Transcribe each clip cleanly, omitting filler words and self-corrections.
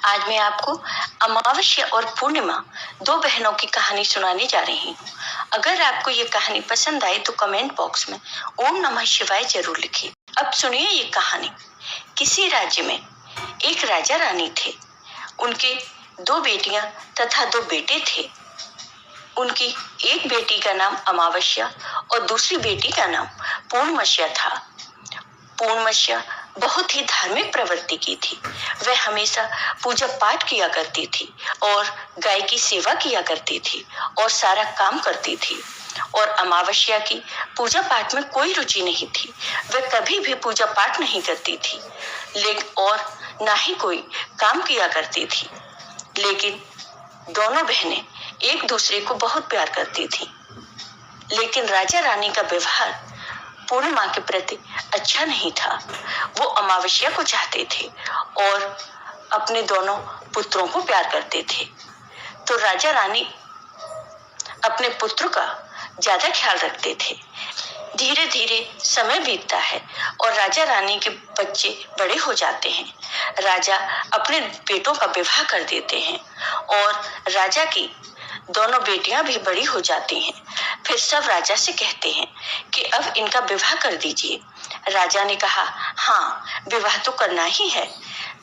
आज मैं आपको अमावस्या और पूर्णिमा दो बहनों की कहानी सुनाने जा रही हूँ। अगर आपको ये कहानी पसंद आए तो कमेंट बॉक्स में ओम नमः शिवाय जरूर लिखिए। अब सुनिए ये कहानी। किसी राज्य में एक राजा रानी थे। उनके दो बेटियां तथा दो बेटे थे। उनकी एक बेटी का नाम अमावस्या और दूसरी बेटी का नाम पूर्णमस्या था। पूर्णमस्या बहुत ही धार्मिक प्रवृत्ति की थी। वह हमेशा पूजा पाठ किया करती थी और गाय की सेवा किया करती थी और सारा काम करती थी। और अमावस्या की पूजा पाठ में कोई रुचि नहीं थी। वह कभी भी पूजा पाठ नहीं करती थी लेकिन और ना ही कोई काम किया करती थी। लेकिन दोनों बहनें एक दूसरे को बहुत प्यार करती थी। लेकिन राजा रानी का व्यवहार पूर्णिमा के प्रति अच्छा नहीं था। वो अमावस्या को चाहते थे और अपने दोनों पुत्रों को प्यार करते थे। तो राजा रानी अपने पुत्र का ज्यादा ख्याल रखते थे। धीरे धीरे समय बीतता है और राजा रानी के बच्चे बड़े हो जाते हैं। राजा अपने बेटों का विवाह कर देते हैं और राजा की दोनों बेटियां भी बड़ी हो जाती हैं। फिर सब राजा से कहते हैं कि अब इनका विवाह कर दीजिए। राजा ने कहा, हाँ, विवाह तो करना ही है।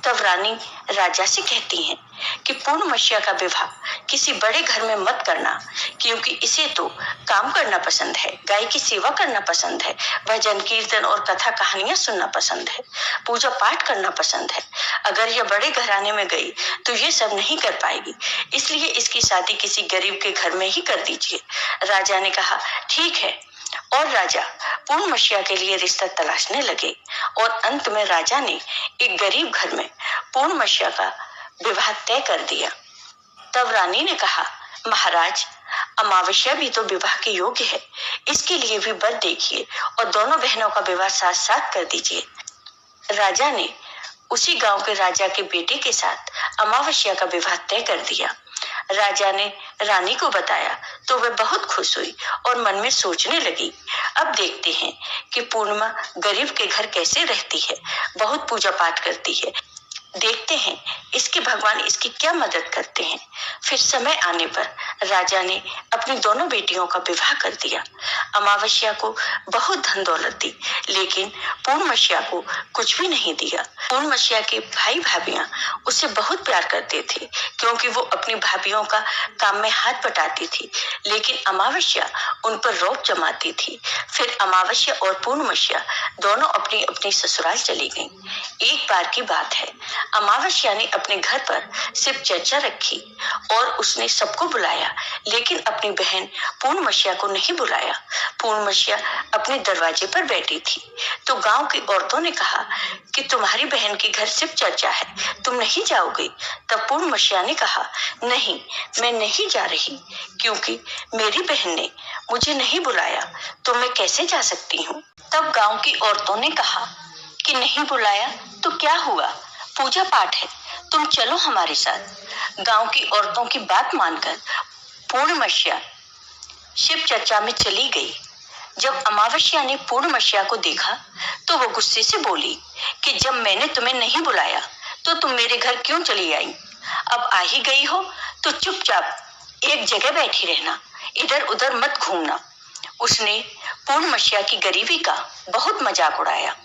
तब रानी राजा से कहती हैं कि पूर्णमस्या का विवाह किसी बड़े घर में मत करना, क्योंकि इसे तो काम करना पसंद है, गाय की सेवा करना पसंद है, भजन कीर्तन और कथा कहानियां सुनना पसंद है, पूजा पाठ करना पसंद है। अगर यह बड़े घराने में गई तो ये सब नहीं कर पाएगी, इसलिए इसकी शादी किसी गरीब के घर में ही कर दीजिए। राजा ने कहा, ठीक है। और राजा पूर्णमस्या के लिए रिश्ता तलाशने लगे और अंत में राजा ने एक गरीब घर में पूर्णमस्या का विवाह तय कर दिया। तब रानी ने कहा, महाराज, अमावस्या भी तो विवाह के योग्य है, इसके लिए भी वर देखिए और दोनों बहनों का विवाह साथ साथ कर दीजिए। राजा ने उसी गांव के राजा के बेटे के साथ अमावस्या का विवाह तय कर दिया। राजा ने रानी को बताया तो वह बहुत खुश हुई और मन में सोचने लगी, अब देखते हैं कि पूर्णिमा गरीब के घर कैसे रहती है, बहुत पूजा पाठ करती है, देखते हैं इसके भगवान इसकी क्या मदद करते हैं। फिर समय आने पर राजा ने अपनी दोनों बेटियों का विवाह कर दिया। अमावस्या को बहुत धन दौलत दी, लेकिन पूर्णमस्या को कुछ भी नहीं दिया। पूर्णमस्या के भाई भाभियां उससे बहुत प्यार करते थे, क्योंकि वो अपनी भाभियों का काम में हाथ बटाती थी, लेकिन अमावस्या उन पर रौब जमाती थी। फिर अमावस्या और पूर्णमस्या दोनों अपनी अपनी ससुराल चली गईं। एक बार की बात है, अमावस्या ने अपने घर पर सिर्फ चर्चा रखी और उसने सबको बुलाया, लेकिन अपनी बहन पूर्णमस्या को नहीं बुलाया। पूर्णमस्या अपने दरवाजे पर बैठी थी तो गांव की औरतों ने कहा कि तुम्हारी बहन के घर सिर्फ चर्चा है, तुम नहीं जाओगी। तब पूर्णमस्या ने कहा, नहीं, मैं नहीं जा रही, क्योंकि मेरी बहन ने मुझे नहीं बुलाया तो मैं कैसे जा सकती हूँ। तब गांव की औरतों ने कहा कि नहीं बुलाया तो क्या हुआ, पूजा पाठ है, तुम चलो हमारे साथ। गांव की औरतों की बात मानकर पूर्णमस्या शिव चर्चा में चली गई। जब अमावस्या ने पूर्णमस्या को देखा तो वो गुस्से से बोली कि जब मैंने तुम्हें नहीं बुलाया तो तुम मेरे घर क्यों चली आई? अब आ ही गई हो तो चुपचाप एक जगह बैठी रहना, इधर उधर मत घूमना। उसने पूर्णमस्या की गरीबी का बहुत मजाक उड़ाया।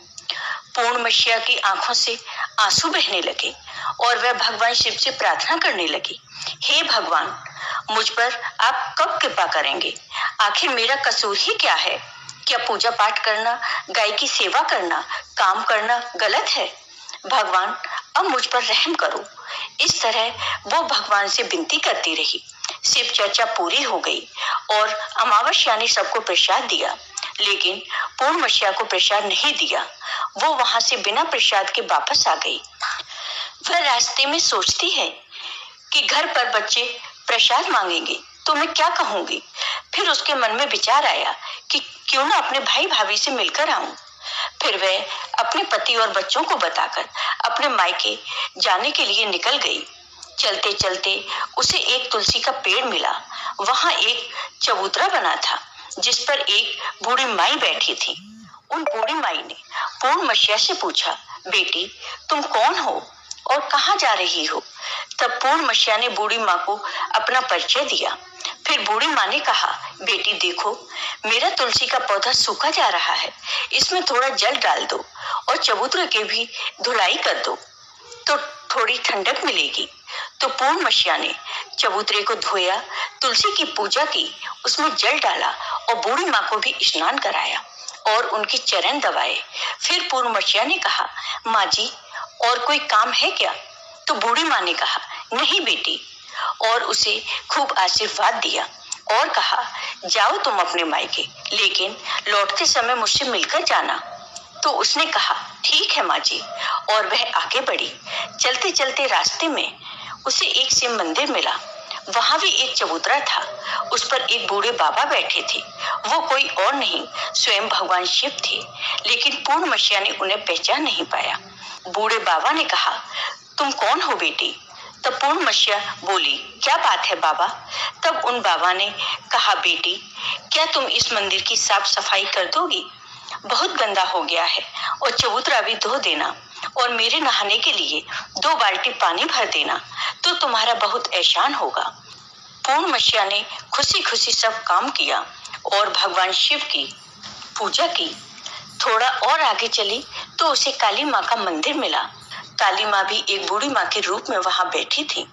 पूर्णमस्या की आंखों से आंसू बहने लगे और वह भगवान शिव से प्रार्थना करने लगी, हे भगवान, मुझ पर आप कब कृपा करेंगे? आखिर मेरा कसूर ही क्या है? क्या पूजा पाठ करना, गाय की सेवा करना, काम करना गलत है? भगवान, अब मुझ पर रहम करो। इस तरह वो भगवान से विनती करती रही। शिव चर्चा पूरी हो गई और अमावस्या ने सबको प्रसाद दिया, लेकिन पूर्णमस्या को प्रसाद नहीं दिया। वो वहां से बिना प्रसाद के वापस आ गई। वह रास्ते में सोचती है कि घर पर बच्चे प्रसाद मांगेंगे तो मैं क्या कहूंगी। फिर उसके मन में विचार आया कि क्यों ना अपने भाई भाभी से मिलकर आऊं। फिर वह अपने पति और बच्चों को बताकर अपने मायके जाने के लिए निकल गई। चलते चलते उसे एक तुलसी का पेड़ मिला। वहां एक चबूतरा बना था जिस पर एक बूढ़ी माई बैठी थी। उन बूढ़ी माई ने पूर्णमस्या से पूछा, बेटी, तुम कौन हो और कहाँ जा रही हो? तब पूर्णमसीहा ने बूढ़ी माँ को अपना परिचय दिया। फिर बूढ़ी माँ ने कहा, बेटी देखो, मेरा तुलसी का पौधा सूखा जा रहा है, इसमें थोड़ा जल डाल दो और चबूतरे के भी धुलाई कर दो तो थोड़ी ठंडक मिलेगी। तो पूर्णमसीहा ने चबूतरे को धोया, तुलसी की पूजा की, उसमें जल डाला और बूढ़ी माँ को भी स्नान कराया और उनके चरण दबाए। फिर पूर्णमसीहा ने कहा, माँ जी और कोई काम है क्या? तो बूढ़ी माँ ने कहा, नहीं बेटी, और उसे खूब आशीर्वाद दिया और कहा, जाओ तुम अपने मायके, लेकिन लौटते समय मुझसे मिलकर जाना। तो उसने कहा, ठीक है माँ जी, और वह आगे बढ़ी। चलते चलते रास्ते में उसे एक शिव मंदिर मिला। वहां भी एक चबूतरा था, उस पर एक बूढ़े बाबा बैठे थे। वो कोई और नहीं, स्वयं भगवान शिव थे, लेकिन पूर्णमसीहा ने उन्हें पहचान नहीं पाया। बूढ़े बाबा ने कहा, तुम कौन हो बेटी? तब पूर्णमसीहा बोली, क्या बात है बाबा? तब उन बाबा ने कहा, बेटी, क्या तुम इस मंदिर की साफ सफाई कर दोगी? बहुत गंदा हो गया है, और चबूतरा भी धो देना, और मेरे नहाने के लिए 2 बाल्टी पानी भर देना, तो तुम्हारा बहुत एहसान होगा। पूर्णमसीहा ने खुशी खुशी सब काम किया और भगवान शिव की पूजा की। थोड़ा और आगे चली तो उसे काली माँ का मंदिर मिला। काली माँ भी एक बूढ़ी माँ के रूप में वहां बैठी थी।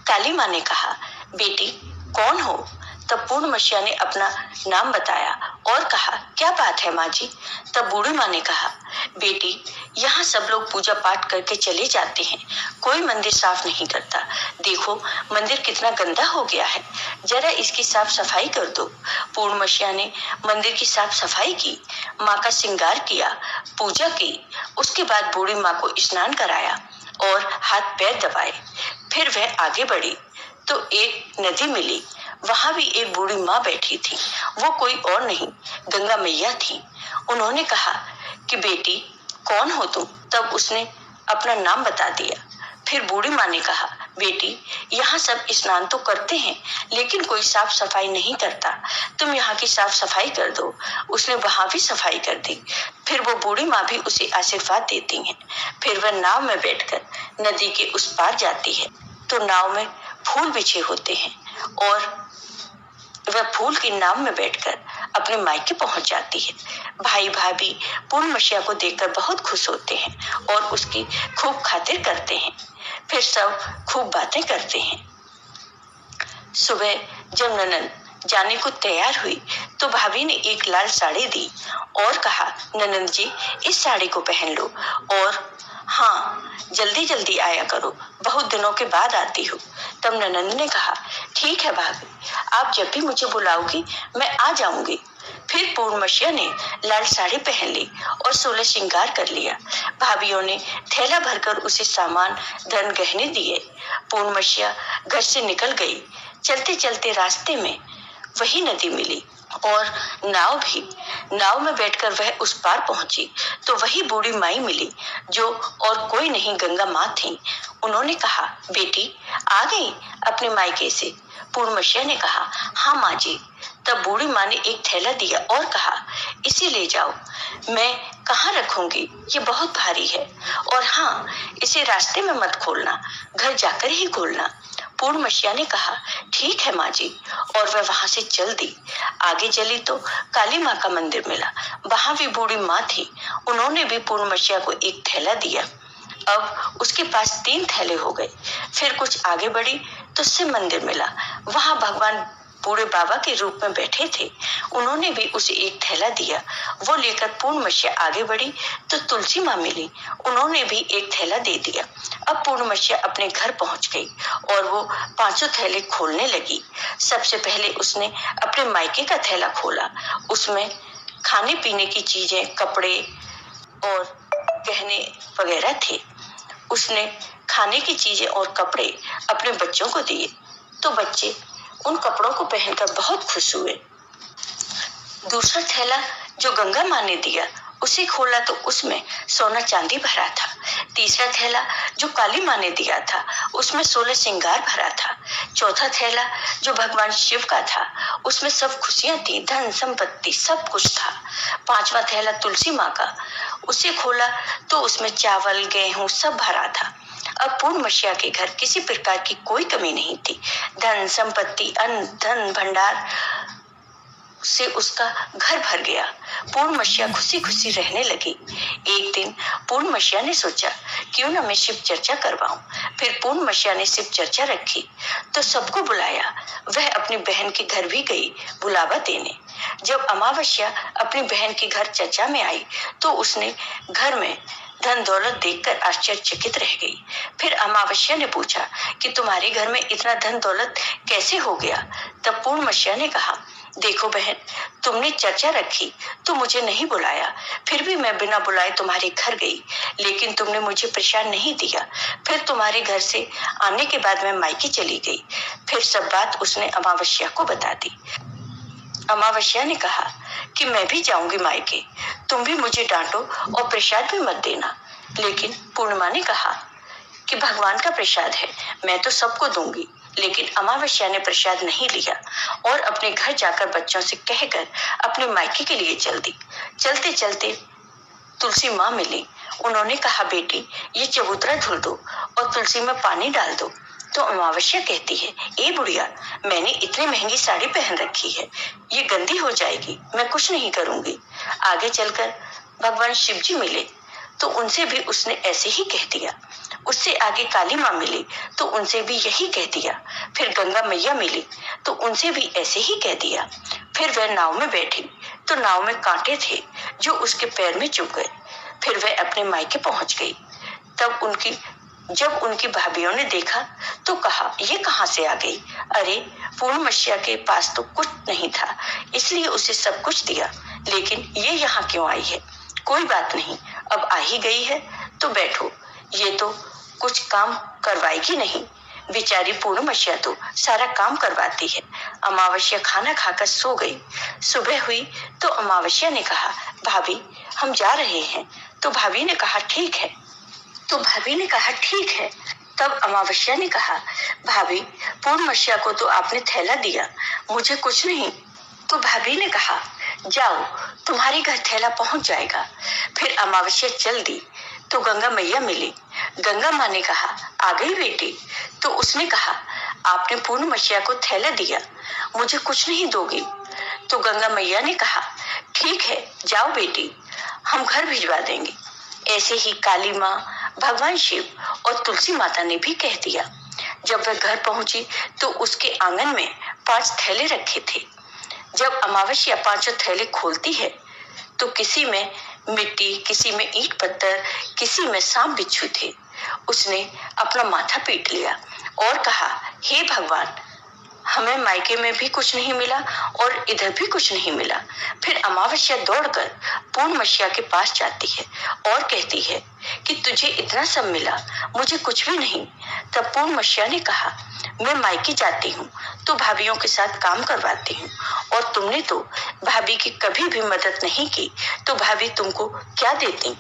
काली माँ ने कहा, बेटी कौन हो? तब पूर्णमसीहा ने अपना नाम बताया और कहा, क्या बात है माँ जी? तब बूढ़ी माँ ने कहा, बेटी, यहाँ सब लोग पूजा पाठ करके चले जाते हैं, कोई मंदिर साफ नहीं करता। देखो मंदिर कितना गंदा हो गया है, जरा इसकी साफ सफाई कर दो। पूर्णमसीहा ने मंदिर की साफ सफाई की, माँ का श्रृंगार किया, पूजा की। उसके बाद बूढ़ी माँ को स्नान कराया और हाथ पैर दबाए। फिर वह आगे बढ़ी तो एक नदी मिली। वहां भी एक बूढ़ी माँ बैठी थी। वो कोई और नहीं, गंगा मैया थी। उन्होंने कहा कि बेटी कौन हो तुम? तब उसने अपना नाम बता दिया। फिर बूढ़ी माँ ने कहा, बेटी, यहाँ सब स्नान तो करते हैं, लेकिन कोई साफ सफाई नहीं करता, तुम यहाँ की साफ सफाई कर दो। उसने वहां भी सफाई कर दी। फिर वो बूढ़ी माँ भी उसे आशीर्वाद देती हैं। फिर वह नाव में बैठकर नदी के उस पार जाती है, तो नाव में फूल बिछे होते हैं और वह फूल की नाव में बैठकर अपने मायके पहुंच जाती है। भाई भाभी पूर्णमसीहा को देखकर बहुत खुश होते हैं और उसकी खूब खातिर करते हैं। फिर सब खूब बातें करते हैं। सुबह जब ननद जाने को तैयार हुई तो भाभी ने एक लाल साड़ी दी और कहा, ननद जी इस साड़ी को पहन लो और हाँ, जल्दी जल्दी आया करो, बहुत दिनों के बाद आती हूँ। तब ननद ने कहा, ठीक है भाभी, आप जब भी मुझे बुलाओगी मैं आ जाऊंगी। फिर पूर्णमसीहा ने लाल साड़ी पहन ली और 16 श्रृंगार कर लिया। भाभीियों ने थैला भरकर उसे सामान, धन, गहने दिए। पूर्णमसीहा घर से निकल गई। चलते चलते रास्ते में वही नदी मिली और नाव में बैठकर वह उस पार पहुंची तो वही बूढ़ी माई मिली, जो और कोई नहीं गंगा माँ थी। उन्होंने कहा, बेटी आ गई अपने मायके से? पूर्णमसीहा ने कहा, हाँ माँ जी। तब बूढ़ी माँ ने एक थैला दिया और कहा, इसे ले जाओ। मैं कहाँ रखूंगी, ये बहुत भारी है, और हाँ, इसे रास्ते में मत खोलना, घर जाकर ही खोलना। पूर्णमसीहा ने कहा, ठीक है माँ जी, और वह वहां से चल दी। आगे चली तो काली माँ का मंदिर मिला। वहां भी बूढ़ी माँ थी। उन्होंने भी पूर्णमसीहा को एक थैला दिया। अब उसके पास 3 थैले हो गए। फिर कुछ आगे बढ़ी तो शिव मंदिर मिला। वहां भगवान बूढ़े बाबा के रूप में बैठे थे। उन्होंने भी उसे एक थैला दिया। वो लेकर पूर्णमसीहा आगे बढ़ी तो तुलसी माँ मिली। उन्होंने भी एक थैला दे दिया। अब पूर्णमसीहा अपने घर पहुंच गई और वो 5 थैले खोलने लगी। सबसे पहले उसने अपने मायके का थैला खोला। उसमें खाने पीने की चीजें, कपड़े और गहने वगैरह थे। उसने खाने की चीजें और कपड़े अपने बच्चों को दिए तो बच्चे उन कपड़ों को पहनकर बहुत खुश हुए। दूसरा थैला जो गंगा माँ ने दिया उसे खोला तो उसमें सोना चांदी भरा था। तीसरा थैला जो काली माँ ने दिया था उसमें 16 श्रृंगार भरा था। चौथा थैला जो भगवान शिव का था उसमें सब खुशियां थी, धन संपत्ति सब कुछ था। 5वां थैला तुलसी माँ का, उसे खोला तो उसमें चावल, गेहूं सब भरा था। अब पूर्णमसिया के घर किसी प्रकार की कोई कमी नहीं थी। धन संपत्ति, अन्न धन भंडार से उसका घर भर गया। पूर्णमसिया खुशी खुशी रहने लगी। एक दिन पूर्णमसिया ने सोचा, क्यों न मैं शिव चर्चा करवाऊं। फिर पूर्णमसिया ने शिव चर्चा रखी तो सबको बुलाया। वह अपनी बहन के घर भी गई बुलावा देने। जब अमावस्या अपनी बहन के घर चर्चा में आई तो उसने घर में धन दौलत देखकर आश्चर्यचकित रह गई। फिर अमावस्या ने पूछा कि तुम्हारे घर में इतना धन दौलत कैसे हो गया। तब पूर्णमसिया ने कहा, देखो बहन, तुमने चर्चा रखी तो मुझे नहीं बुलाया, फिर भी मैं बिना बुलाए तुम्हारे घर गई, लेकिन तुमने मुझे प्रसाद नहीं दिया। फिर तुम्हारे घर से आने के बाद मैं मायके चली गई। फिर सब बात उसने अमावस्या को बता दी। अमावस्या ने कहा कि मैं भी जाऊंगी मायके, तुम भी मुझे डांटो और प्रसाद भी मत देना। लेकिन पूर्णिमा ने कहा कि भगवान का प्रसाद है, मैं तो सबको दूंगी। लेकिन अमावस्या ने प्रसाद नहीं लिया और अपने घर जाकर बच्चों से कहकर अपने मायके के लिए चल दी। चलते चलते तुलसी माँ मिली। उन्होंने कहा, बेटी ये चबूतरा धुल दो और तुलसी में पानी डाल दो। तो अमावस्या कहती है, ए बुढ़िया, मैंने इतनी महंगी साड़ी पहन रखी है, ये गंदी हो जाएगी, मैं कुछ नहीं करूंगी। आगे चलकर भगवान शिव जी मिले तो उनसे भी उसने ऐसे ही कह दिया। उससे आगे काली माँ मिली तो उनसे भी यही कह दिया। फिर गंगा मैया मिली तो उनसे भी ऐसे ही कह दिया। फिर वह नाव में बैठी तो नाव में कांटे थे जो उसके पैर में चुभ गए। फिर वह अपने मायके पहुंच गई। जब उनकी भाभियों ने देखा तो कहा, ये कहाँ से आ गई। अरे पूर्णमसिया के पास तो कुछ नहीं था, इसलिए उसे सब कुछ दिया, लेकिन ये यहाँ क्यों आई है। कोई बात नहीं, अब आ ही गई है तो बैठो, ये तो कुछ काम करवाएगी नहीं। बेचारी पूर्णमसिया तो सारा काम करवाती है। अमावस्या खाना खाकर सो गई। सुबह हुई तो अमावस्या ने कहा, भाभी हम जा रहे हैं। तो भाभी ने कहा, ठीक है। तब अमावस्या ने कहा, भाभी पूर्णमसिया को तो आपने थैला दिया, मुझे कुछ नहीं। तो भाभी ने कहा, जाओ तुम्हारे घर थैला पहुंच जाएगा। फिर अमावस्या चल दी तो गंगा मैया मिली। गंगा माँ ने कहा, आ गई बेटी। तो उसने कहा, आपने पूर्णमसिया को थैला दिया, मुझे कुछ नहीं दोगी। तो गंगा मैया ने कहा, ठीक है जाओ बेटी, हम घर भिजवा देंगे। ऐसे ही काली माँ, भगवान शिव और तुलसी माता ने भी कह दिया। जब वह घर पहुंची तो उसके आंगन में 5 थैले रखे थे। जब अमावस्या 5 थैले खोलती है तो किसी में मिट्टी, किसी में ईंट पत्थर, किसी में सांप बिच्छू थे। उसने अपना माथा पीट लिया और कहा, हे भगवान, हमें मायके में भी कुछ नहीं मिला और इधर भी कुछ नहीं मिला। फिर अमावस्या दौड़कर पूर्णमसिया के पास जाती है और कहती है कि तुझे इतना सब मिला, मुझे कुछ भी नहीं। तब पूर्णमसिया ने कहा, मैं मायके जाती हूँ तो भाभीयों के साथ काम करवाती हूँ, और तुमने तो भाभी की कभी भी मदद नहीं की, तो भाभी तुमको क्या देती।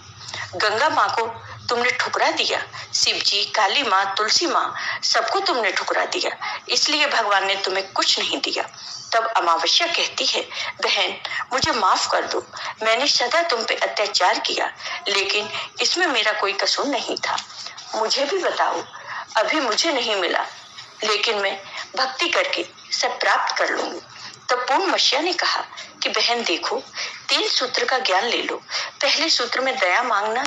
गंगा माँ को तुमने ठुकरा दिया, शिव जी, काली माँ, तुलसी माँ, सबको तुमने ठुकरा दिया, इसलिए भगवान ने तुम्हें कुछ नहीं दिया। तब अमावस्या कहती है, बहन मुझे माफ कर दो, मैंने सदा तुम पे अत्याचार किया, लेकिन इसमें मेरा कोई कसूर नहीं था। मुझे भी बताओ, अभी मुझे नहीं मिला, लेकिन मैं भक्ति करके सब प्राप्त कर लूंगी। तब पूर्णमसिया ने कहा कि बहन देखो, 3 सूत्र का ज्ञान ले लो। पहले सूत्र में दया मांगना,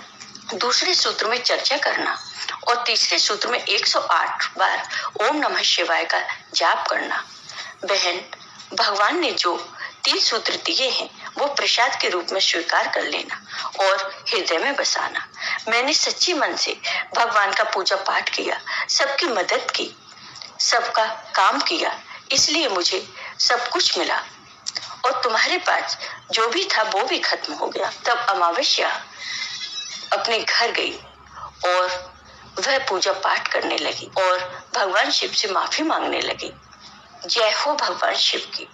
दूसरे सूत्र में चर्चा करना और तीसरे सूत्र में 108 बार ओम नमः शिवाय का जाप करना। बहन, भगवान ने जो 3 सूत्र दिए हैं वो प्रसाद के रूप में स्वीकार कर लेना और हृदय में बसाना। मैंने सच्ची मन से भगवान का पूजा पाठ किया, सबकी मदद की, सबका काम किया, इसलिए मुझे सब कुछ मिला, और तुम्हारे पास जो भी था वो भी खत्म हो गया। तब अमावस्या अपने घर गई और वह पूजा पाठ करने लगी और भगवान शिव से माफी मांगने लगी। जय हो भगवान शिव की।